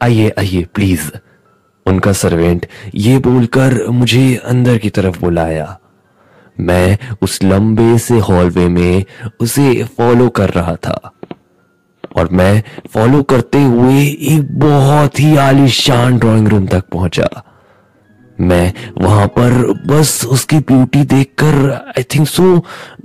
आइए आइए प्लीज। उनका सर्वेंट ये बोलकर मुझे अंदर की तरफ बुलाया। मैं उस लंबे से हॉलवे में उसे फॉलो कर रहा था और मैं फॉलो करते हुए एक बहुत ही आलीशान ड्राइंग रूम तक पहुंचा। मैं वहां पर बस उसकी ब्यूटी देखकर आई थिंक सो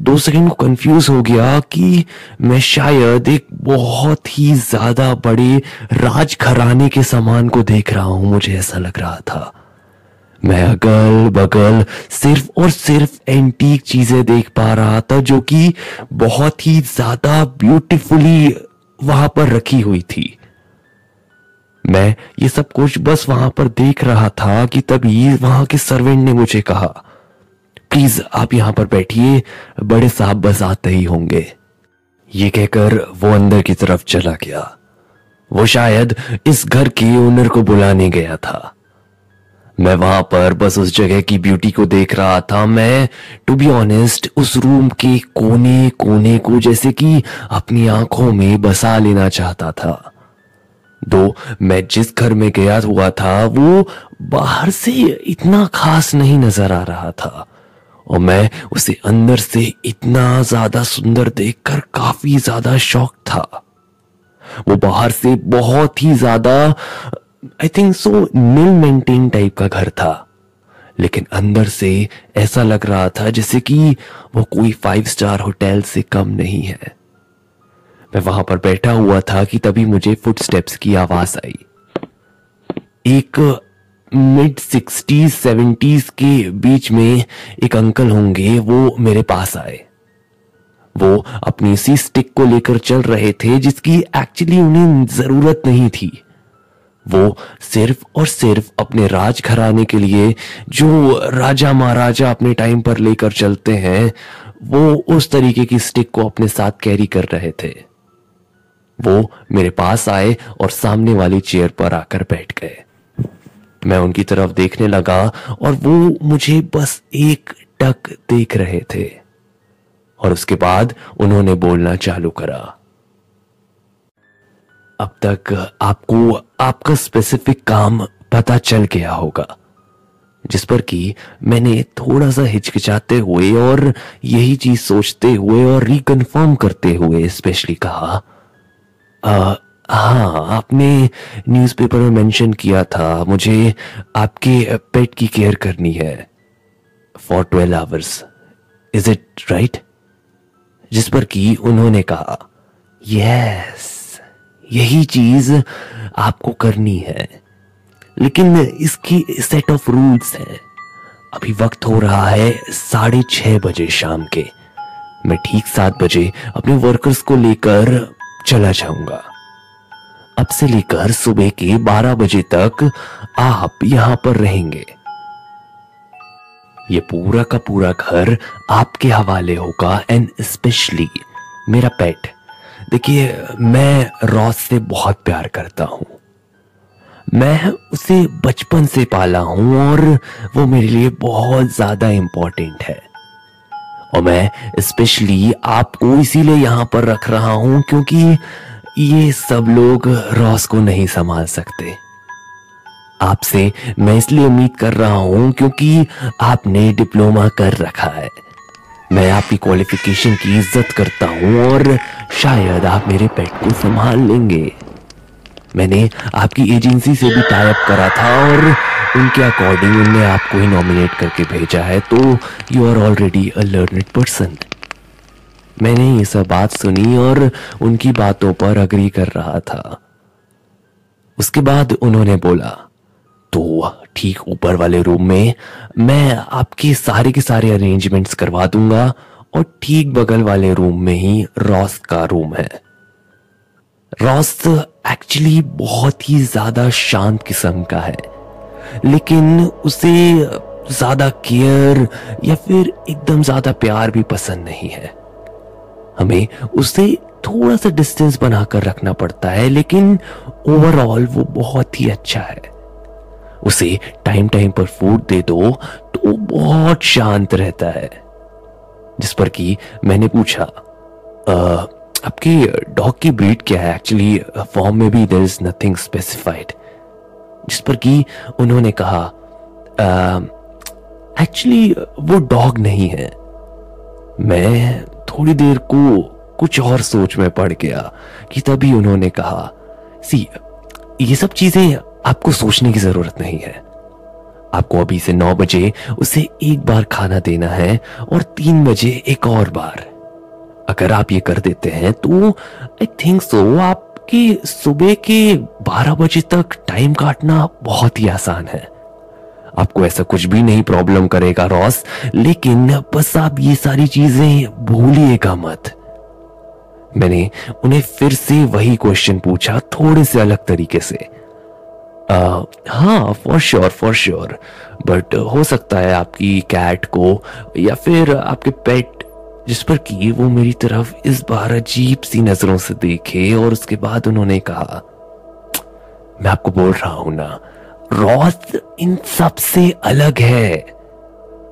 2 सेकंड को कंफ्यूज हो गया कि मैं शायद एक बहुत ही ज्यादा बड़े राजघराने के सामान को देख रहा हूं। मुझे ऐसा लग रहा था। मैं अगल बगल सिर्फ और सिर्फ एंटीक चीजें देख पा रहा था जो कि बहुत ही ज्यादा ब्यूटीफुली वहां पर रखी हुई थी। मैं ये सब कुछ बस वहां पर देख रहा था कि तभी वहां के सर्वेंट ने मुझे कहा, प्लीज आप यहां पर बैठिए, बड़े साहब बस आते ही होंगे। ये कहकर वो अंदर की तरफ चला गया। वो शायद इस घर के ओनर को बुलाने गया था। मैं वहां पर बस उस जगह की ब्यूटी को देख रहा था। मैं टू बी ऑनेस्ट उस रूम के कोने कोने को जैसे कि अपनी आंखों में बसा लेना चाहता था। दो मैं जिस घर में गया हुआ था वो बाहर से इतना खास नहीं नजर आ रहा था और मैं उसे अंदर से इतना ज्यादा सुंदर देखकर काफी ज्यादा शॉक था। वो बाहर से बहुत ही ज्यादा आई थिंक सो नील मेंटेन टाइप का घर था, लेकिन अंदर से ऐसा लग रहा था जैसे कि वो कोई 5 स्टार होटल से कम नहीं है। मैं वहां पर बैठा हुआ था कि तभी मुझे फुटस्टेप्स की आवाज आई। एक मिड 60s 70s के बीच में एक अंकल होंगे, वो मेरे पास आए। वो अपनी इसी स्टिक को लेकर चल रहे थे जिसकी एक्चुअली उन्हें जरूरत नहीं थी। वो सिर्फ और सिर्फ अपने राजघराने के लिए जो राजा महाराजा अपने टाइम पर लेकर चलते हैं, वो उस तरीके की स्टिक को अपने साथ कैरी कर रहे थे। वो मेरे पास आए और सामने वाली चेयर पर आकर बैठ गए। मैं उनकी तरफ देखने लगा और वो मुझे बस एक टक देख रहे थे और उसके बाद उन्होंने बोलना चालू करा। अब तक आपको आपका स्पेसिफिक काम पता चल गया होगा, जिस पर कि मैंने थोड़ा सा हिचकिचाते हुए और यही चीज सोचते हुए और रिकन्फर्म करते हुए स्पेशली कहा, हाँ आपने न्यूज़पेपर में मेंशन किया था मुझे आपके पेट की केयर करनी है for 12 hours, is it right? जिस पर कि उन्होंने कहा, यस यही चीज आपको करनी है, लेकिन इसकी सेट ऑफ रूल्स है। अभी वक्त हो रहा है 6:30 बजे शाम के। मैं ठीक 7 बजे अपने वर्कर्स को लेकर चला जाऊंगा। अब से लेकर सुबह के 12 बजे तक आप यहां पर रहेंगे। ये पूरा का पूरा घर आपके हवाले होगा एंड स्पेशली मेरा पेट। देखिए मैं रॉस से बहुत प्यार करता हूं। मैं उसे बचपन से पाला हूं और वो मेरे लिए बहुत ज्यादा इंपॉर्टेंट है। और मैं स्पेशली आपको इसीलिए यहां पर रख रहा हूं क्योंकि ये सब लोग रॉस को नहीं संभाल सकते। आपसे मैं इसलिए उम्मीद कर रहा हूं क्योंकि आपने डिप्लोमा कर रखा है। मैं आपकी क्वालिफिकेशन की इज्जत करता हूं और शायद आप मेरे पेट को संभाल लेंगे। मैंने आपकी एजेंसी से भी टाई अप करा था और उनके अकॉर्डिंग उन्होंने आपको ही नॉमिनेट करके भेजा है, तो you are already a learned person. मैंने ये सब बात सुनी और उनकी बातों पर अग्री कर रहा था। उसके बाद उन्होंने बोला, तो ठीक ऊपर वाले रूम में मैं आपके सारे के सारे अरेंजमेंट्स करवा दूंगा और ठीक बगल वाले रूम में ही रॉस का रूम है। रॉस एक्चुअली बहुत ही ज्यादा शांत किस्म का है, लेकिन उसे ज्यादा केयर या फिर एकदम ज्यादा प्यार भी पसंद नहीं है। हमें उससे थोड़ा सा डिस्टेंस बनाकर रखना पड़ता है, लेकिन ओवरऑल वो बहुत ही अच्छा है। उसे टाइम टाइम पर फूड दे दो तो बहुत शांत रहता है। जिस पर कि मैंने पूछा, आपके डॉग की ब्रीड क्या है? एक्चुअली फॉर्म में भी देयर इज नथिंग स्पेसिफाइड। जिस पर कि उन्होंने कहा एक्चुअली वो डॉग नहीं है। मैं थोड़ी देर को कुछ और सोच में पड़ गया कि तभी उन्होंने कहा, सी ये सब चीजें आपको सोचने की जरूरत नहीं है। आपको अभी से 9 बजे उसे एक बार खाना देना है और 3 बजे एक और बार। अगर आप ये कर देते हैं तो आई थिंक सो आपके सुबह के 12 बजे तक टाइम काटना बहुत ही आसान है। आपको ऐसा कुछ भी नहीं प्रॉब्लम करेगा रॉस, लेकिन बस आप ये सारी चीजें भूलिएगा मत। मैंने उन्हें फिर से वही क्वेश्चन पूछा, थोड़े से अलग तरीके से। हाँ फॉर श्योर, बट हो सकता है आपकी कैट को या फिर आपके पेट, जिस पर कि वो मेरी तरफ इस बार अजीब सी नजरों से देखे। और उसके बाद उन्होंने कहा, मैं आपको बोल रहा हूं ना, रॉस इन सब से अलग है।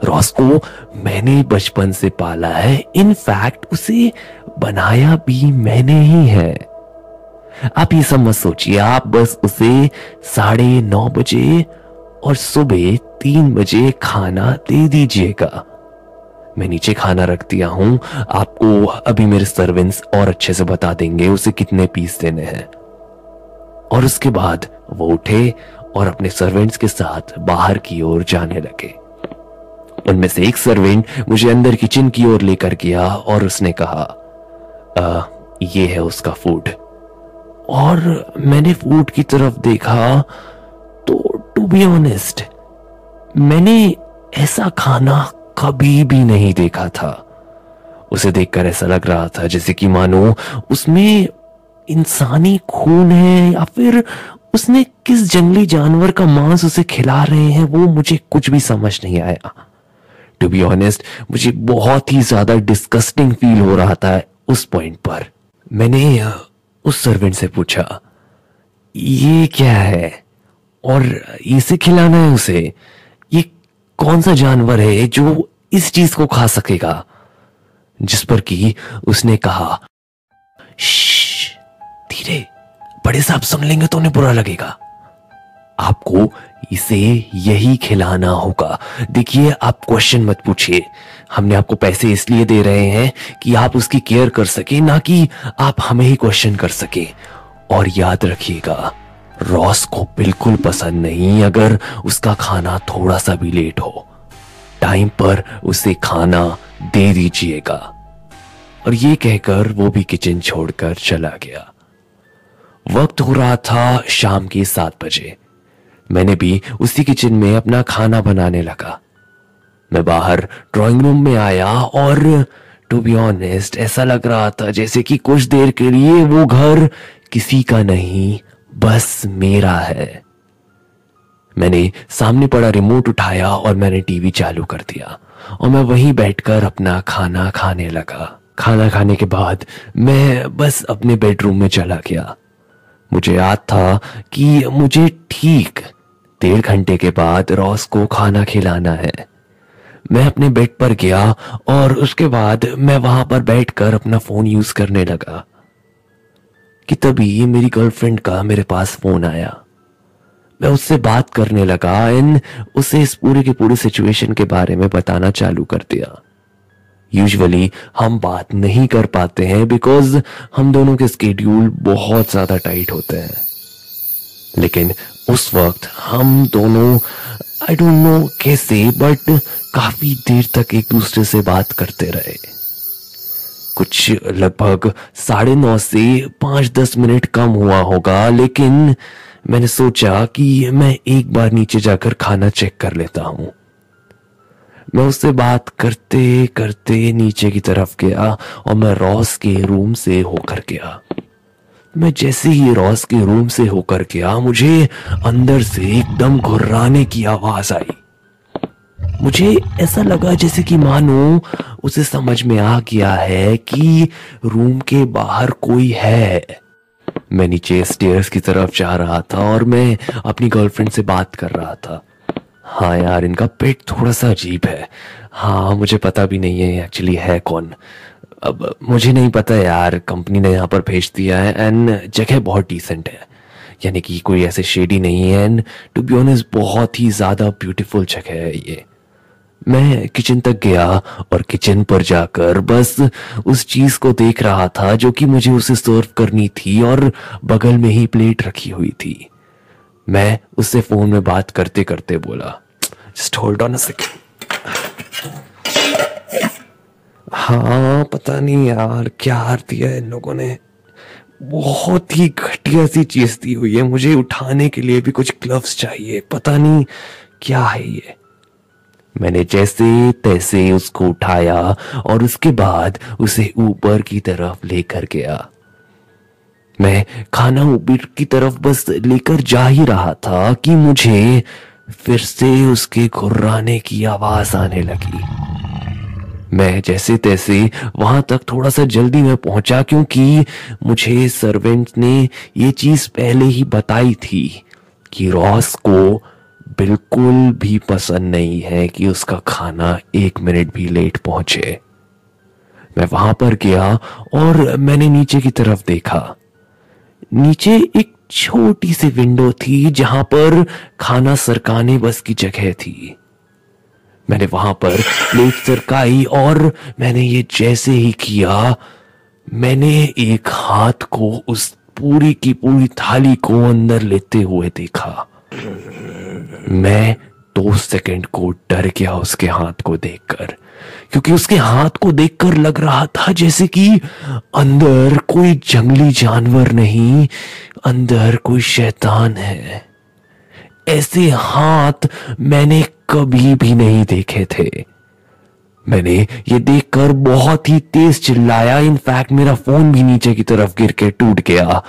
रॉस को मैंने बचपन से पाला है, इनफैक्ट उसे बनाया भी मैंने ही है। आप ये सब मत सोचिए, आप बस उसे 9:30 बजे और सुबह 3 बजे खाना दे दीजिएगा। मैं नीचे खाना रख दिया हूं, आपको अभी मेरे सर्वेंट्स और अच्छे से बता देंगे उसे कितने पीस देने हैं। और उसके बाद वो उठे और अपने सर्वेंट्स के साथ बाहर की ओर जाने लगे। उनमें से एक सर्वेंट मुझे अंदर किचन की ओर लेकर गया और उसने कहा, ये है उसका फूड। और मैंने फूड की तरफ देखा तो टू बी ऑनेस्ट मैंने ऐसा खाना कभी भी नहीं देखा था। उसे देखकर ऐसा लग रहा था जैसे कि मानो उसमें इंसानी खून है या फिर उसने किस जंगली जानवर का मांस उसे खिला रहे हैं, वो मुझे कुछ भी समझ नहीं आया। टू बी ऑनेस्ट मुझे बहुत ही ज्यादा डिस्गस्टिंग फील हो रहा था उस पॉइंट पर। मैंने उस सर्वेंट से पूछा, ये क्या है और इसे खिलाना है उसे? ये कौन सा जानवर है जो इस चीज को खा सकेगा? जिस पर कि उसने कहा, धीरे, बड़े साहब सुन लेंगे तो उन्हें बुरा लगेगा। आपको इसे यही खिलाना होगा। देखिए, आप क्वेश्चन मत पूछिए। हमने आपको पैसे इसलिए दे रहे हैं कि आप उसकी केयर कर सके, ना कि आप हमें ही क्वेश्चन कर सके। और याद रखिएगा, रॉस को बिल्कुल पसंद नहीं अगर उसका खाना थोड़ा सा भी लेट हो। टाइम पर उसे खाना दे दीजिएगा। और ये कहकर वो भी किचन छोड़कर चला गया। वक्त हो रहा था शाम के 7 बजे। मैंने भी उसी किचन में अपना खाना बनाने लगा। मैं बाहर ड्राइंग रूम में आया और टू बी ऑनेस्ट ऐसा लग रहा था जैसे कि कुछ देर के लिए वो घर किसी का नहीं, बस मेरा है। मैंने सामने पड़ा रिमोट उठाया और मैंने टीवी चालू कर दिया और मैं वहीं बैठकर अपना खाना खाने लगा। खाना खाने के बाद मैं बस अपने बेडरूम में चला गया। मुझे याद था कि मुझे ठीक 1.5 घंटे के बाद रॉस को खाना खिलाना है। मैं अपने बेड पर गया और उसके बाद मैं वहां पर बैठकर अपना फोन यूज करने लगा कि तभी मेरी गर्लफ्रेंड का मेरे पास फोन आया। मैं उससे बात करने लगा एंड उसे इस पूरे की पूरी सिचुएशन के बारे में बताना चालू कर दिया। यूजुअली हम बात नहीं कर पाते हैं बिकॉज हम दोनों के स्केड्यूल बहुत ज्यादा टाइट होते हैं, लेकिन उस वक्त हम दोनों आई डोंट नो कैसे बट काफी देर तक एक दूसरे से बात करते रहे। कुछ लगभग 9:30 से 5-10 मिनट कम हुआ होगा, लेकिन मैंने सोचा कि मैं एक बार नीचे जाकर खाना चेक कर लेता हूं। मैं उससे बात करते करते नीचे की तरफ गया और मैं रॉस के रूम से होकर गया। मैं जैसे ही रॉस के रूम से होकर गया, मुझे अंदर से एकदम घुर्राने की आवाज आई। मुझे ऐसा लगा जैसे कि मानो उसे समझ में आ गया है कि रूम के बाहर कोई है। मैं नीचे स्टेयर्स की तरफ जा रहा था और मैं अपनी गर्लफ्रेंड से बात कर रहा था। हाँ यार, इनका पेट थोड़ा सा अजीब है। हाँ, मुझे पता भी नहीं है एक्चुअली है कौन। अब मुझे नहीं पता यार, कंपनी ने यहाँ पर भेज दिया है एंड जगह बहुत डिसेंट है। यानी कि कोई ऐसे शेडी नहीं है। एंड टू बी ऑनेस्ट बहुत ही ज़्यादा ब्यूटीफुल जगह है ये। मैं किचन तक गया और किचन पर जाकर बस उस चीज को देख रहा था जो कि मुझे उसे सर्व करनी थी और बगल में ही प्लेट रखी हुई थी। मैं उससे फोन में बात करते करते बोला, just hold on a second. हाँ पता नहीं यार क्या हार दिया है इन लोगों ने, बहुत ही घटिया सी चीज दी हुई है। मुझे उठाने के लिए भी कुछ ग्लव्स चाहिए, पता नहीं क्या है ये। मैंने जैसे तैसे उसको उठाया और उसके बाद उसे ऊपर की तरफ लेकर गया। मैं खाना ऊपर की तरफ बस लेकर जा ही रहा था कि मुझे फिर से उसके घुर्राने की आवाज आने लगी। मैं जैसे तैसे वहां तक थोड़ा सा जल्दी में पहुंचा क्योंकि मुझे सर्वेंट ने ये चीज पहले ही बताई थी कि रॉस को बिल्कुल भी पसंद नहीं है कि उसका खाना 1 मिनट भी लेट पहुंचे। मैं वहां पर गया और मैंने नीचे की तरफ देखा। नीचे एक छोटी सी विंडो थी जहां पर खाना सरकाने बस की जगह थी। मैंने वहां पर प्लेट सरकाई और मैंने ये जैसे ही किया, मैंने एक हाथ को उस पूरी की पूरी थाली को अंदर लेते हुए देखा। मैं 2 सेकंड को डर गया उसके हाथ को देखकर, क्योंकि उसके हाथ को देखकर लग रहा था जैसे कि अंदर कोई जंगली जानवर नहीं, अंदर कोई शैतान है। ऐसे हाथ मैंने कभी भी नहीं देखे थे। मैंने ये देखकर बहुत ही तेज चिल्लाया। इनफैक्ट मेरा फोन भी नीचे की तरफ गिर के टूट गया।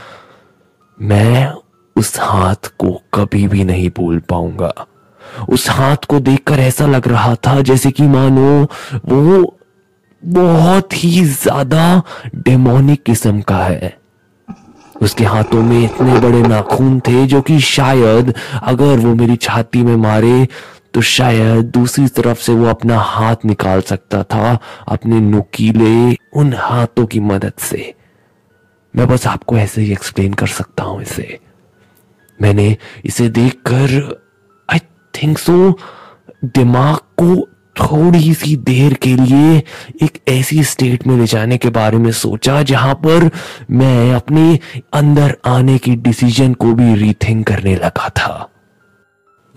मैं उस हाथ को कभी भी नहीं भूल पाऊंगा। उस हाथ को देखकर ऐसा लग रहा था जैसे कि मानो वो बहुत ही ज्यादा डेमोनिक किस्म का है। उसके हाथों में इतने बड़े नाखून थे जो कि शायद अगर वो मेरी छाती में मारे तो शायद दूसरी तरफ से वो अपना हाथ निकाल सकता था अपने नुकीले उन हाथों की मदद से। मैं बस आपको ऐसे ही एक्सप्लेन कर सकता हूं इसे। मैंने इसे देखकर आई थिंक सो दिमाग को थोड़ी सी देर के लिए एक ऐसी स्टेट में ले जाने के बारे में सोचा जहां पर मैं अपने अंदर आने की डिसीजन को भी रीथिंक करने लगा था।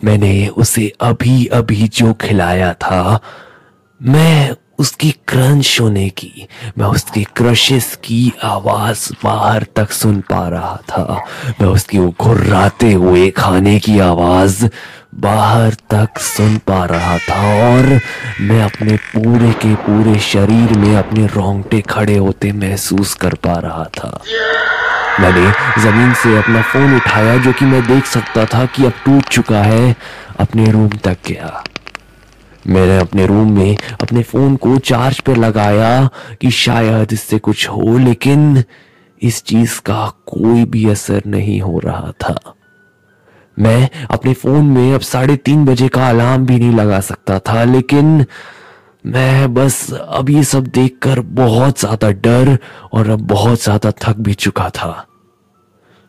मैंने उसे अभी अभी जो खिलाया था, मैं उसकी क्रंच होने की, मैं उसके क्रशेस की आवाज बाहर तक सुन पा रहा था। मैं उसकी वो घुर्राते हुए खाने की आवाज बाहर तक सुन पा रहा था और मैं अपने पूरे के पूरे शरीर में अपने रोंगटे खड़े होते महसूस कर पा रहा था। मैंने जमीन से अपना फोन उठाया जो कि मैं देख सकता था कि अब टूट चुका है, अपने रूम तक गया। मैंने अपने रूम में अपने फोन को चार्ज पर लगाया कि शायद इससे कुछ हो, लेकिन इस चीज का कोई भी असर नहीं हो रहा था। मैं अपने फोन में अब 3:30 बजे का अलार्म भी नहीं लगा सकता था, लेकिन मैं बस अब ये सब देखकर बहुत ज्यादा डर और अब बहुत ज्यादा थक भी चुका था।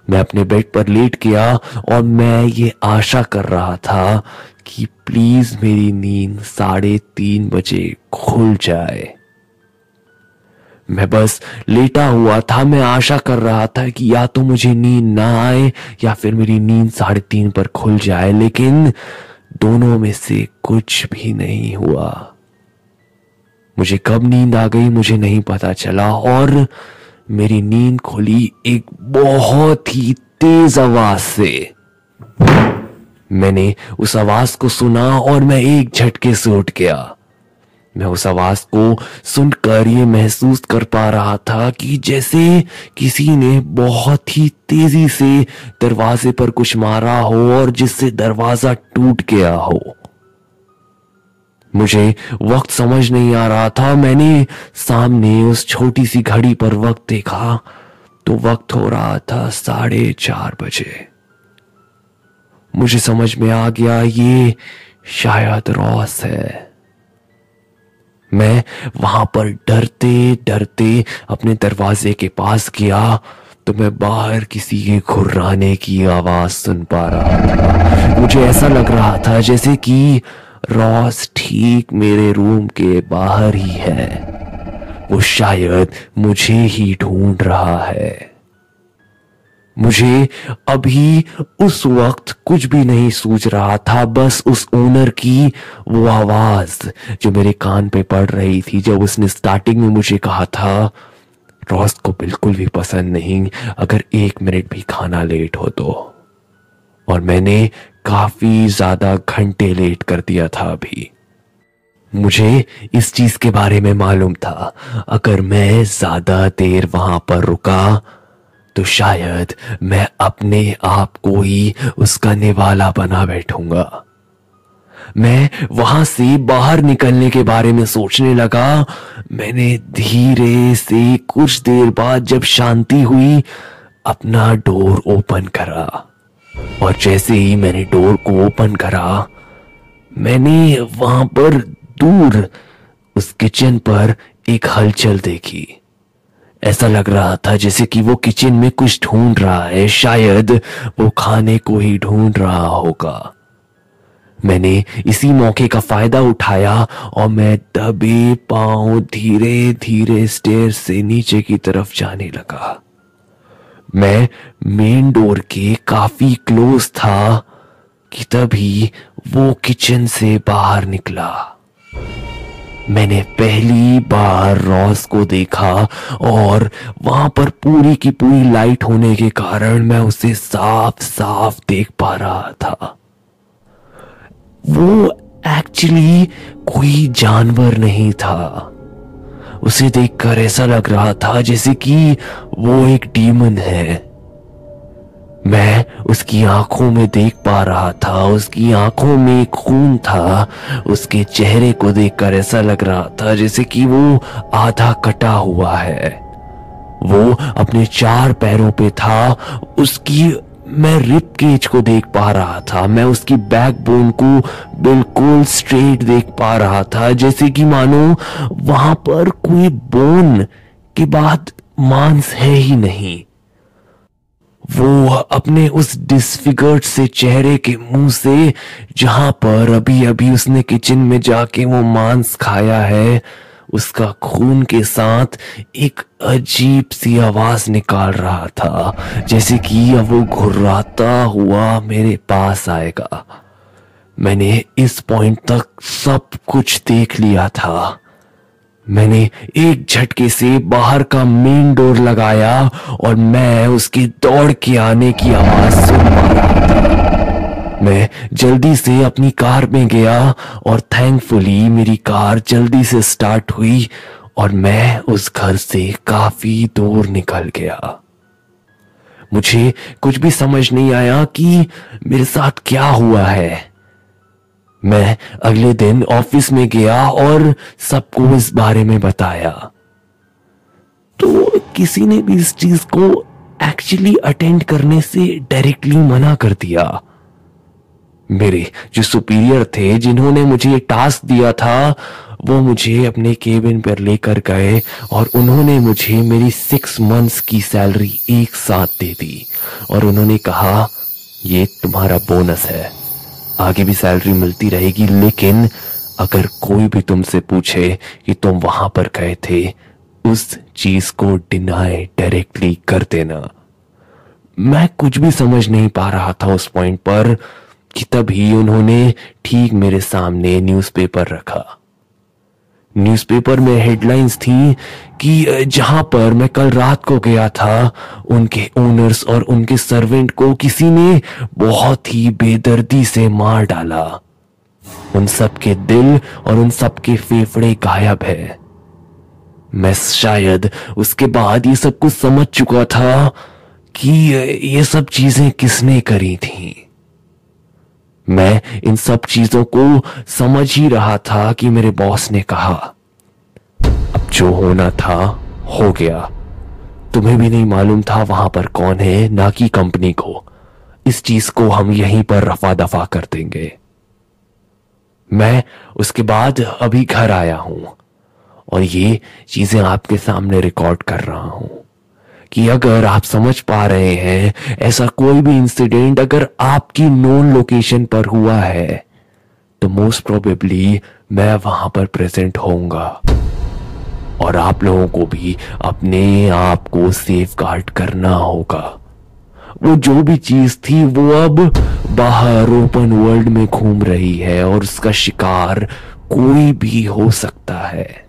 मैं अपने बेड पर लेट गया और मैं ये आशा कर रहा था कि प्लीज मेरी नींद 3:30 बजे खुल जाए। मैं बस लेटा हुआ था, मैं आशा कर रहा था कि या तो मुझे नींद ना आए या फिर मेरी नींद 3:30 पर खुल जाए, लेकिन दोनों में से कुछ भी नहीं हुआ। मुझे कब नींद आ गई मुझे नहीं पता चला और मेरी नींद खुली एक बहुत ही तेज आवाज से। मैंने उस आवाज को सुना और मैं एक झटके से उठ गया। मैं उस आवाज को सुनकर ये महसूस कर पा रहा था कि जैसे किसी ने बहुत ही तेजी से दरवाजे पर कुछ मारा हो और जिससे दरवाजा टूट गया हो। मुझे वक्त समझ नहीं आ रहा था। मैंने सामने उस छोटी सी घड़ी पर वक्त देखा तो वक्त हो रहा था 4:30 बजे। मुझे समझ में आ गया ये शायद रॉस है। मैं वहां पर डरते डरते अपने दरवाजे के पास गया। तो मैं बाहर किसी के घुर्राने की आवाज सुन पा रहा था। मुझे ऐसा लग रहा था जैसे कि रॉस ठीक मेरे रूम के बाहर ही है। वो शायद मुझे ही ढूंढ रहा है। मुझे अभी उस वक्त कुछ भी नहीं सूझ रहा था, बस उस ओनर की वो आवाज जो मेरे कान पे पड़ रही थी जब उसने स्टार्टिंग में मुझे कहा था, रॉस को बिल्कुल भी पसंद नहीं अगर 1 मिनट भी खाना लेट हो तो। और मैंने काफी ज्यादा घंटे लेट कर दिया था अभी। मुझे इस चीज के बारे में मालूम था, अगर मैं ज्यादा देर वहां पर रुका तो शायद मैं अपने आप को ही उसका निवाला बना बैठूंगा। मैं वहां से बाहर निकलने के बारे में सोचने लगा। मैंने धीरे से कुछ देर बाद जब शांति हुई अपना डोर ओपन करा, और जैसे ही मैंने डोर को ओपन करा मैंने वहां पर दूर उस किचन पर एक हलचल देखी। ऐसा लग रहा था जैसे कि वो किचन में कुछ ढूंढ रहा है, शायद वो खाने को ही ढूंढ रहा होगा। मैंने इसी मौके का फायदा उठाया और मैं दबे पांव धीरे धीरे स्टेयर से नीचे की तरफ जाने लगा। मैं मेन डोर के काफी क्लोज था कि तभी वो किचन से बाहर निकला। मैंने पहली बार रॉस को देखा और वहां पर पूरी की पूरी लाइट होने के कारण मैं उसे साफ साफ देख पा रहा था। वो एक्चुअली कोई जानवर नहीं था। उसे देखकर ऐसा लग रहा था जैसे कि वो एक डीमन है। मैं उसकी आंखों में देख पा रहा था, उसकी आंखों में खून था। उसके चेहरे को देखकर ऐसा लग रहा था जैसे कि वो आधा कटा हुआ है। वो अपने 4 पैरों पे था। उसकी मैं रिब केज को देख पा रहा था। मैं उसकी बैकबोन को बिल्कुल स्ट्रेट देख पा रहा था, जैसे कि मानो वहां पर कोई बोन के बाद मांस है ही नहीं। वो अपने उस डिसफिगर्ड से चेहरे के मुंह से, जहां पर अभी अभी उसने किचन में जाके वो मांस खाया है, उसका खून के साथ एक अजीब सी आवाज निकाल रहा था, जैसे कि अब वो घुर्राता हुआ मेरे पास आएगा। मैंने इस पॉइंट तक सब कुछ देख लिया था। मैंने एक झटके से बाहर का मेन डोर लगाया और मैं उसके दौड़ के आने की आवाज सुन पा रहा था। मैं जल्दी से अपनी कार में गया और थैंकफुली मेरी कार जल्दी से स्टार्ट हुई और मैं उस घर से काफी दूर निकल गया। मुझे कुछ भी समझ नहीं आया कि मेरे साथ क्या हुआ है। मैं अगले दिन ऑफिस में गया और सबको इस बारे में बताया, तो किसी ने भी इस चीज को एक्चुअली अटेंड करने से डायरेक्टली मना कर दिया। मेरे जो सुपीरियर थे, जिन्होंने मुझे ये टास्क दिया था, वो मुझे अपने केबिन पर लेकर गए और उन्होंने मुझे मेरी 6 मंथ्स की सैलरी एक साथ दे दी और उन्होंने कहा, ये तुम्हारा बोनस है, आगे भी सैलरी मिलती रहेगी, लेकिन अगर कोई भी तुमसे पूछे कि तुम वहां पर गए थे, उस चीज को डिनाई डायरेक्टली कर देना। मैं कुछ भी समझ नहीं पा रहा था उस पॉइंट पर कि तभी उन्होंने ठीक मेरे सामने न्यूज़पेपर रखा। न्यूज़पेपर में हेडलाइंस थी कि जहां पर मैं कल रात को गया था, उनके ओनर्स और उनके सर्वेंट को किसी ने बहुत ही बेदर्दी से मार डाला। उन सब के दिल और उन सब के फेफड़े गायब है। मैं शायद उसके बाद ये सब कुछ समझ चुका था कि ये सब चीजें किसने करी थी। मैं इन सब चीजों को समझ ही रहा था कि मेरे बॉस ने कहा, अब जो होना था हो गया। तुम्हें भी नहीं मालूम था वहां पर कौन है, ना कि कंपनी को। इस चीज को हम यहीं पर रफा दफा कर देंगे। मैं उसके बाद अभी घर आया हूं और ये चीजें आपके सामने रिकॉर्ड कर रहा हूं कि अगर आप समझ पा रहे हैं ऐसा कोई भी इंसिडेंट अगर आपकी नोन लोकेशन पर हुआ है तो मोस्ट प्रोबेबली मैं वहां पर प्रेजेंट होऊंगा और आप लोगों को भी अपने आप को सेफ गार्ड करना होगा। वो जो भी चीज थी वो अब बाहर ओपन वर्ल्ड में घूम रही है और उसका शिकार कोई भी हो सकता है।